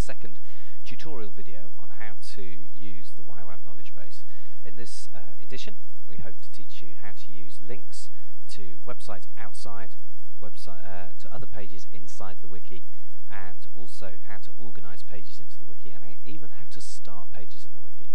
second tutorial video on how to use the YWAM knowledge base. In this edition, we hope to teach you how to use links to websites outside to other pages inside the wiki, and also how to organize pages into the wiki, and even how to start pages in the wiki.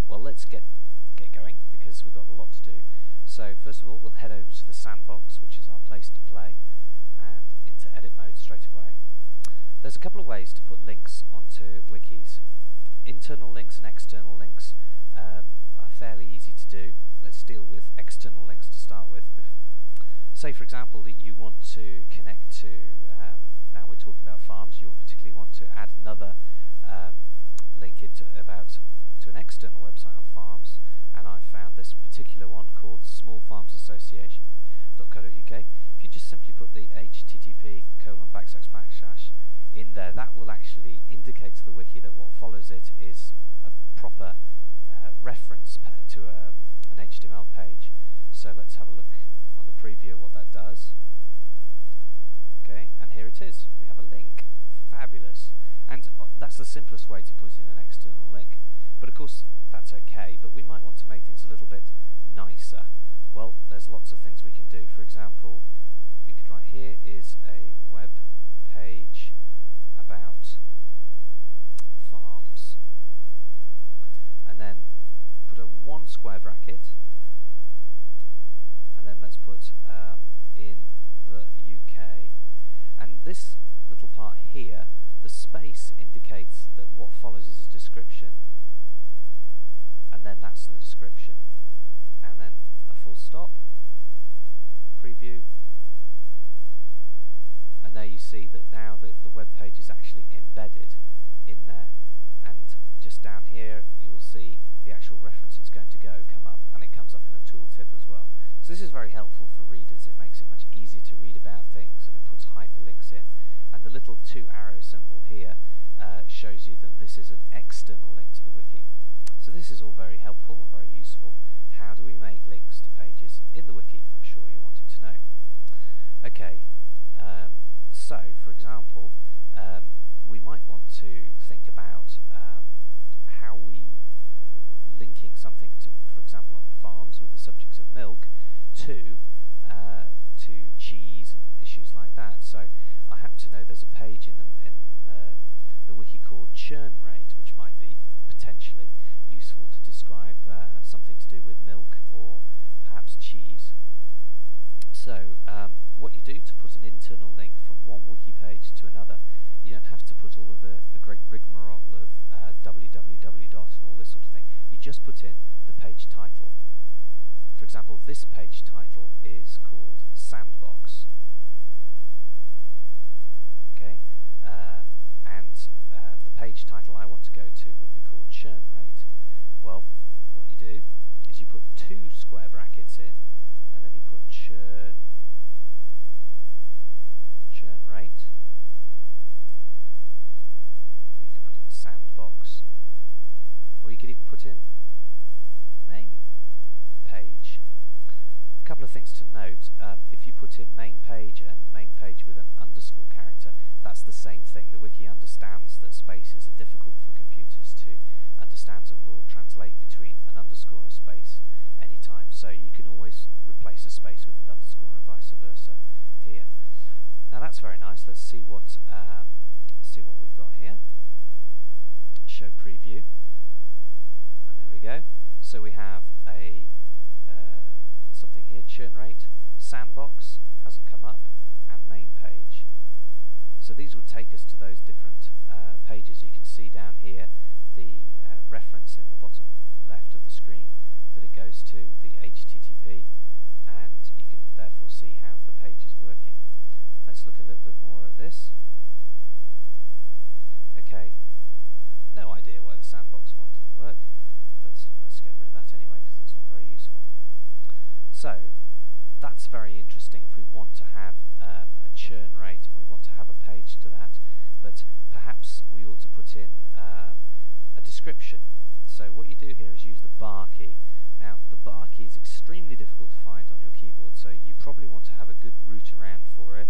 Well, let's get going, because we've got a lot to do. So first of all, we'll head over to the sandbox, which is our place to play, and into edit mode straight away. There's a couple of ways to put links onto wikis. Internal links and external links are fairly easy to do. Let's deal with external links to start with. Say, for example, that you want to connect to, now we're talking about farms, you particularly want to add another link to an external website on farms, and I've found this particular one called smallfarmsassociation.co.uk. If you just simply put the http:// in there, that will actually indicate to the wiki that what follows it is a proper reference to an HTML page. So let's have a look on the preview what that does. Okay, and here it is. We have a link. Fabulous. And that's the simplest way to put in an external link. But of course, that's okay, but we might want to make things a little bit nicer. Well, there's lots of things we can do. For example, you could write, here is a web page about farms, and then put a 1 square bracket, and then let's put in the UK. And this little part here, the space indicates that what follows is a description, and then that's the description, and then a full stop, preview, and there you see that now the web page is actually embedded in there, and just down here you will see the actual reference it's going to come up, and it comes up in a tooltip as well. So this is very helpful for readers. It makes it much easier to read about things, and it puts hyperlinks in, and the little 2 arrow symbol here shows you that this is an external link to the wiki. So this is all very helpful and very useful. How do we make links to pages in the wiki? I'm sure you're wanting to know. Okay, so for example, we might want to think about how we linking something to, for example, on farms with the subject of milk, to cheese and issues like that. So I happen to know there's a page in the wiki called churn rate, which might be potentially useful to describe something to do with milk or perhaps cheese. So what you do to put an internal link from one wiki page to another, you don't have to put all of the great rigmarole of www dot and all this sort of thing. You just put in the page title. For example, this page title is called Sandbox. Okay, and the page title I want to go to would be called Churn Rate. Well, what you do is you put 2 square brackets in, and then you put churn rate, or you could put in sandbox, or you could even put in main page. A couple of things to note: if you put in main page and main page with an underscore character, that's the same thing. The wiki understands that spaces are difficult for computers to understand and will translate between an underscore and a space anytime. So you can always replace a space with an underscore and vice versa here. Now that's very nice. Let's see what we've got here. Show preview, and there we go. So we have a something here, churn rate, sandbox hasn't come up, and main page. So these would take us to those different pages. You can see down here the reference in the bottom left of the screen that it goes to, the HTTP, and you can therefore see how the page is working. Let's look a little bit more at this. Okay, no idea why the sandbox one didn't work, but let's get rid of that anyway, because that's not very useful. So that's very interesting if we want to have a churn rate and we want to have a page to that, but perhaps we ought to put in a description. So what you do here is use the bar key. Now the bar key is extremely difficult to find on your keyboard, so you probably want to have a good route around for it.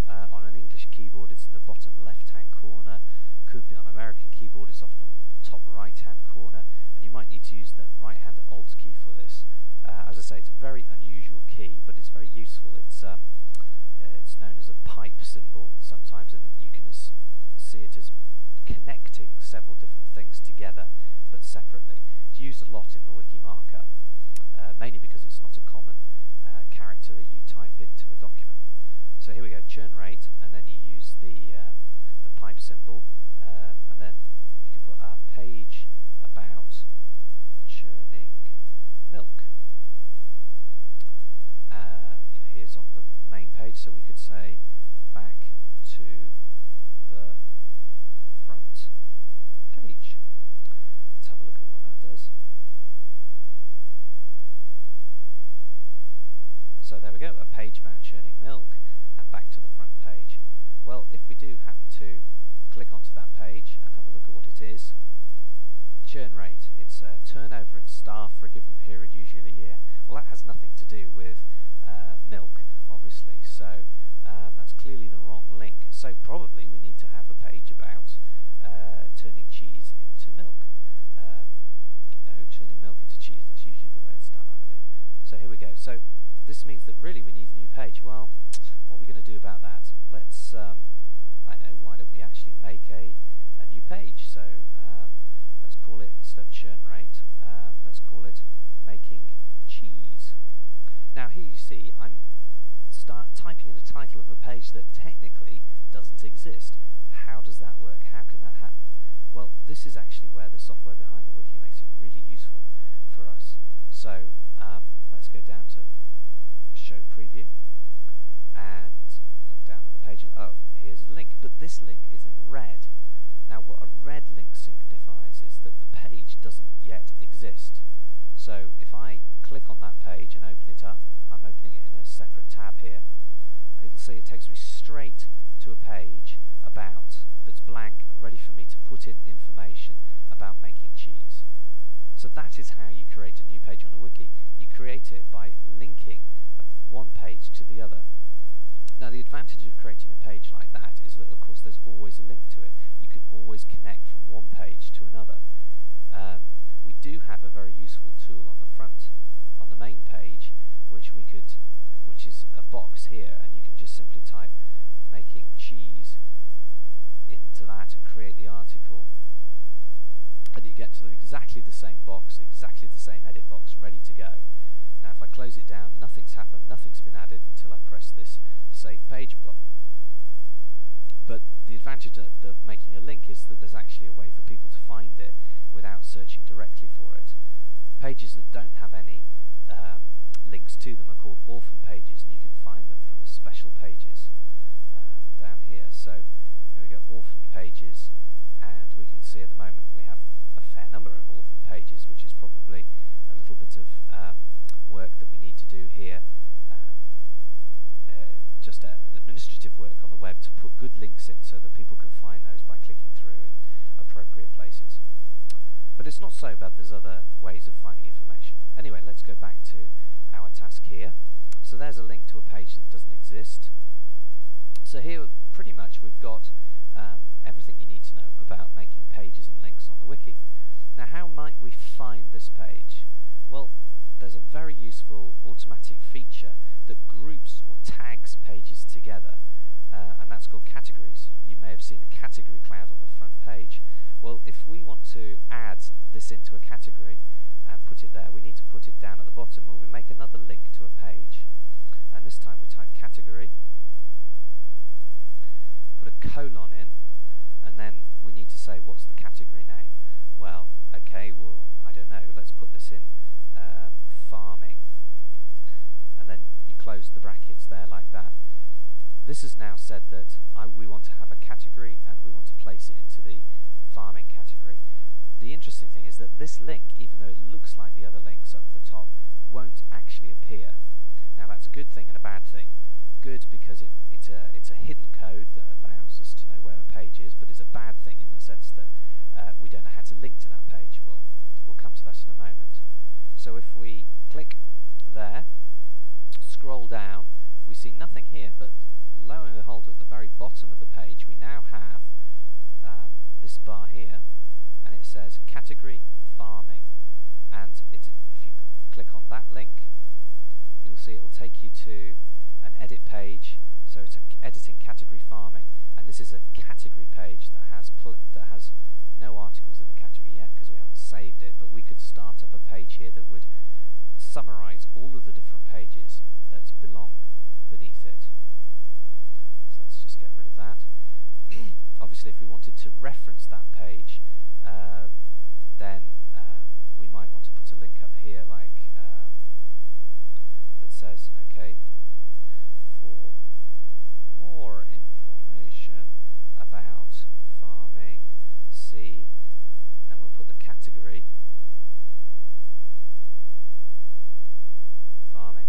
On an English keyboard it's in the bottom left hand corner, could be on an keyboard, it's often on the top right hand corner, and you might need to use the right hand Alt key for this. As I say, it's a very unusual key, but it's very useful. It's known as a pipe symbol sometimes, and you can see it as connecting several different things together but separately. It's used a lot in the wiki markup, mainly because it's not a common character that you type into a document. So here we go, churn rate, and then you use the pipe symbol, and then you can put a page about churning milk. Here's on the main page, so we could say back to the front page. Let's have a look at what that does. So there we go, a page about churning milk, and back to the front page. Well, if we do happen to click onto that page and have a look at what it is, churn rate, it's turnover in staff for a given period, usually a year. Well, that has nothing to do with milk, obviously, so that's clearly the wrong link. So probably we need to have a page about turning cheese into milk. No, turning milk into cheese, that's usually the way it's done, I believe. So here we go. So this means that really we need a new page. Well, what are we going to do about that? Let's, I know, why don't we actually make a new page? So let's call it, instead of churn rate, let's call it making cheese. Now here you see I'm typing in the title of a page that technically doesn't exist. How does that work? How can that happen? Well, this is actually where the software behind the wiki makes it really useful for us. So let's go down to show preview and look down at the page, and oh, here's a link, but this link is in red. Now what a red link signifies is that the page doesn't yet exist. So if I click on that page and open it up, I'm opening it in a separate tab here, it'll say it takes me straight to a page that's blank and ready for me to put in information about making cheese. So that is how you create a new page on a wiki. You create it by linking one page to the other. Now the advantage of creating a page like that is that of course there's always a link to it. You can always connect from one page to another. We do have a very useful tool on the front, on the main page, which is a box here, and you can just simply type making cheese into that and create the article, and you get to exactly the same box, exactly the same edit box, ready to go. Now if I close it down, nothing's happened, nothing's been added until I press this Save Page button. But the advantage of making a link is that there's actually a way for people to find it without searching directly for it. Pages that don't have any links to them are called orphan pages, and you can find them from the special pages down here. So here we go, orphaned pages, and we can see at the moment we have a fair number of orphan pages, which is probably a little bit of work that we need to do here, just administrative work on the web to put good links in so that people can find those by clicking through in appropriate places. But it's not so bad, there's other ways of finding information. Anyway, let's go back to our task here. So there's a link to a page that doesn't exist. So here pretty much we've got everything you need to know about making pages and links on the wiki. Now how might we find this page? Well, there's a very useful automatic feature that groups or tags pages together, and that's called categories. You may have seen a category cloud on the front page. Well, if we want to add this into a category and put it there, we need to put it down at the bottom where we make another link to a page. And this time we type category, put a colon in, and then we need to say what's the category name. Well, okay, well, I don't know, let's put this in farming, and then you close the brackets there like that. This has now said that we want to have a category and we want to place it into the farming category. The interesting thing is that this link, even though it looks like the other links at the top, won't actually appear. Now that's a good thing and a bad thing. Good because it's a hidden code that allows us to know where a page is, but it's a bad thing in the sense that we don't know how to link to that page. Well, we'll come to that in a moment. So if we click there, scroll down, we see nothing here, but lo and behold, at the very bottom of the page we now have this bar here it says category farming, and if you click on that link, you'll see it will take you to an edit page. So it's editing category farming, and this is a category page that has no articles in the category yet because we haven't saved it, but we could start up a page here that would summarize all of the different pages that belong beneath it. So let's just get rid of that. Obviously, if we wanted to reference that page, then we might want to put a link up here like that says, okay, for more information about farming, see, and then we'll put the category farming.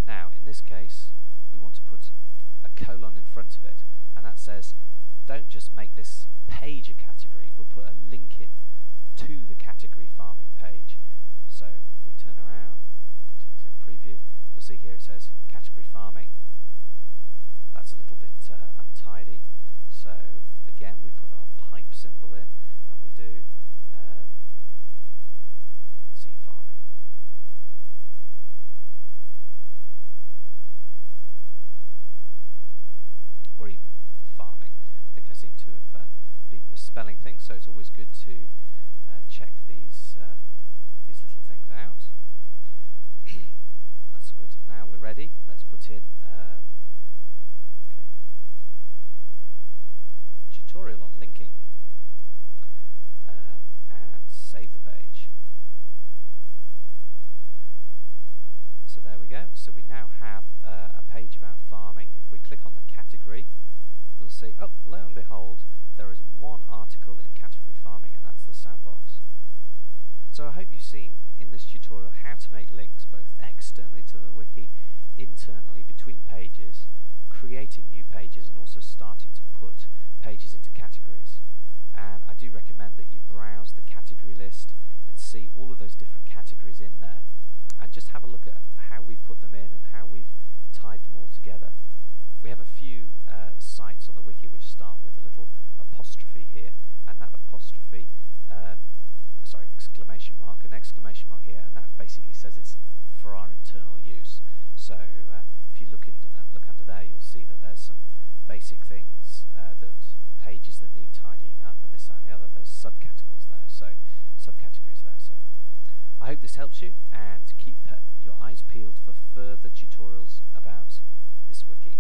Now, in this case, we want to put a colon in front of it, and that says, don't just make this page a category, but put a link in to the category farming page. So if we turn around, click preview, you'll see here it says category farming. That's a little bit untidy. So again, we put our pipe symbol in, and we do see farming. Or even farming. I think I seem to have been misspelling things, so it's always good to check these little things out. That's good. Now we're ready. Let's put in okay, tutorial on linking, and save the page. So there we go. So we now have a page about farming. If we click on the category, we'll see, oh, lo and behold, there is one article in category farming, and that's the sandbox. So I hope you've seen in this tutorial how to make links both externally to the wiki, internally between pages, creating new pages, and also starting to put pages into categories. And I do recommend that you browse the category list and see all of those different categories in there, and just have a look at how we've put them in and how we've tied them all together. We have a few sites on the wiki which start with a little apostrophe here, and that apostrophe, sorry, exclamation mark, an exclamation mark here, and that basically says it's for our internal use. So if you look under there, you'll see that there's some basic things, that pages that need tidying up, and this, that, and the other. There's subcategories there, so subcategories there. So I hope this helps you, and keep your eyes peeled for further tutorials about this wiki.